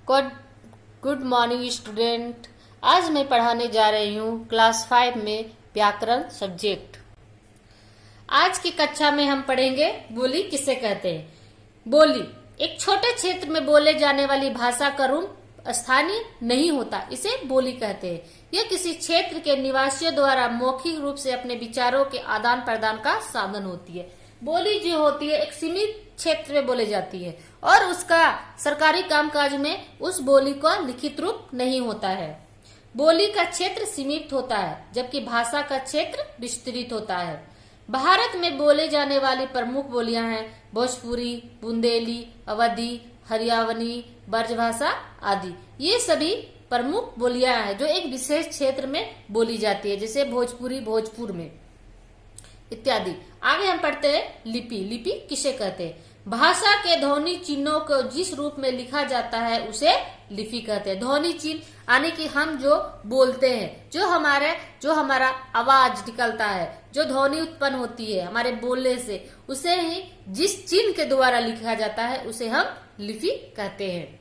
Good good morning student. आज मैं पढ़ाने जा रही हूँ क्लास 5 में व्याकरण सब्जेक्ट। आज की कक्षा में हम पढ़ेंगे बोली किसे कहते हैं। बोली एक छोटे क्षेत्र में बोले जाने वाली भाषा का रूप स्थानीय नहीं होता, इसे बोली कहते हैं। यह किसी क्षेत्र के निवासियों द्वारा मौखिक रूप से अपने विचारों के आदान प्रदान का साधन होती है। बोली जो होती है एक सीमित क्षेत्र में बोली जाती है और उसका सरकारी कामकाज में उस बोली का लिखित रूप नहीं होता है। बोली का क्षेत्र सीमित होता है जबकि भाषा का क्षेत्र विस्तृत होता है। भारत में बोले जाने वाली प्रमुख बोलियां हैं भोजपुरी, बुंदेली, अवधी, हरियाणवी, ब्रजभाषा आदि। ये सभी प्रमुख बोलियां हैं जो एक विशेष क्षेत्र में बोली जाती है, जैसे भोजपुरी भोजपुर में इत्यादि। आगे हम पढ़ते हैं लिपि। लिपि किसे कहते हैं? भाषा के ध्वनि चिन्हों को जिस रूप में लिखा जाता है उसे लिपि कहते हैं। ध्वनि चिन्ह यानी कि हम जो बोलते हैं, जो हमारा आवाज निकलता है, जो ध्वनि उत्पन्न होती है हमारे बोलने से, उसे ही जिस चिन्ह के द्वारा लिखा जाता है उसे हम लिपि कहते हैं।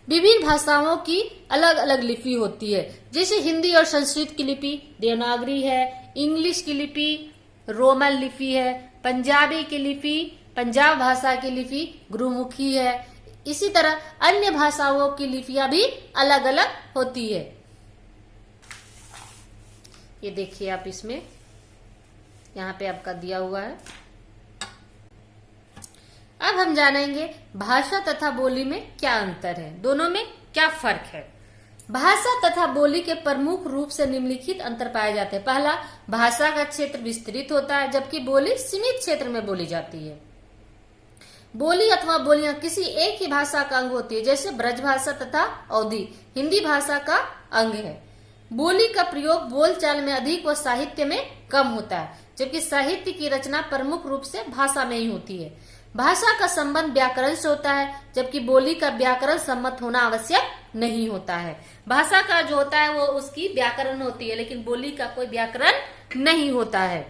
विभिन्न भाषाओं की अलग अलग लिपि होती है, जैसे हिंदी और संस्कृत की लिपि देवनागरी है, इंग्लिश की लिपि रोमन लिपि है, पंजाबी की लिपि पंजाब भाषा की लिपि गुरुमुखी है। इसी तरह अन्य भाषाओं की लिपियां भी अलग अलग होती है। ये देखिए आप, इसमें यहाँ पे आपका दिया हुआ है। अब हम जानेंगे भाषा तथा बोली में क्या अंतर है, दोनों में क्या फर्क है। भाषा तथा बोली के प्रमुख रूप से निम्नलिखित अंतर पाए जाते हैं। पहला, भाषा का क्षेत्र विस्तृत होता है जबकि बोली सीमित क्षेत्र में बोली जाती है। बोली अथवा बोलियां किसी एक ही भाषा का अंग होती है, जैसे ब्रजभाषा तथा अवधी हिंदी भाषा का अंग है। बोली का प्रयोग बोलचाल में अधिक व साहित्य में कम होता है, जबकि साहित्य की रचना प्रमुख रूप से भाषा में ही होती है। भाषा का संबंध व्याकरण से होता है जबकि बोली का व्याकरण सम्मत होना आवश्यक नहीं होता है। भाषा का जो होता है वो उसकी व्याकरण होती है, लेकिन बोली का कोई व्याकरण नहीं होता है।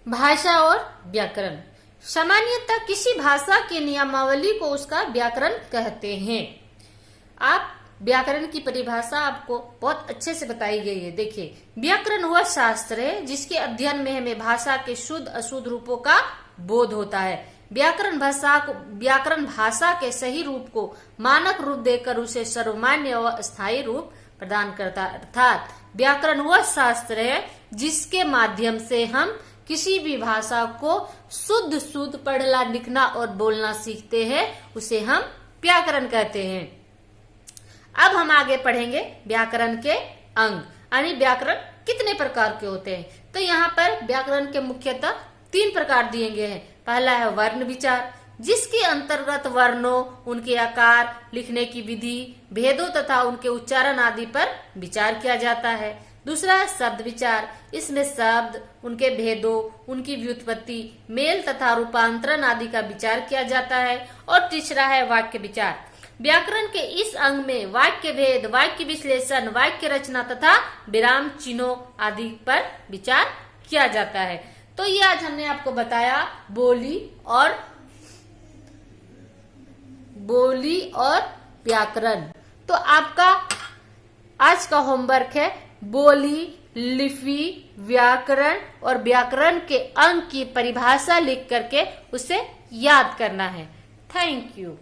भाषा और व्याकरण। सामान्यतः किसी भाषा की नियमावली को उसका व्याकरण कहते हैं। आप व्याकरण की परिभाषा आपको बहुत अच्छे से बताई गई है। देखिए, व्याकरण वह शास्त्र है जिसके अध्ययन में हमें भाषा के शुद्ध अशुद्ध रूपों का बोध होता है। व्याकरण भाषा के सही रूप को मानक रूप देकर उसे सर्वमान्य व स्थायी रूप प्रदान करता है। अर्थात व्याकरण वह शास्त्र है जिसके माध्यम से हम किसी भी भाषा को शुद्ध पढ़ना लिखना और बोलना सीखते हैं, उसे हम व्याकरण कहते हैं। अब हम आगे पढ़ेंगे व्याकरण के अंग, यानी व्याकरण कितने प्रकार के होते हैं। तो यहाँ पर व्याकरण के मुख्यतः 3 प्रकार दिए गए हैं। पहला है वर्ण विचार, जिसके अंतर्गत वर्णों, उनके आकार, लिखने की विधि, भेदों तथा उनके उच्चारण आदि पर विचार किया जाता है। दूसरा है शब्द विचार, इसमें शब्द, उनके भेदों, उनकी व्युत्पत्ति, मेल तथा रूपांतरण आदि का विचार किया जाता है। और तीसरा है वाक्य विचार। व्याकरण के इस अंग में वाक्य भेद, वाक्य विश्लेषण, वाक्य रचना तथा विराम चिन्हों आदि पर विचार किया जाता है। तो ये आज हमने आपको बताया बोली और व्याकरण। तो आपका आज का होमवर्क है बोली, लिपि, व्याकरण और व्याकरण के अंग की परिभाषा लिख करके उसे याद करना है। Thank you.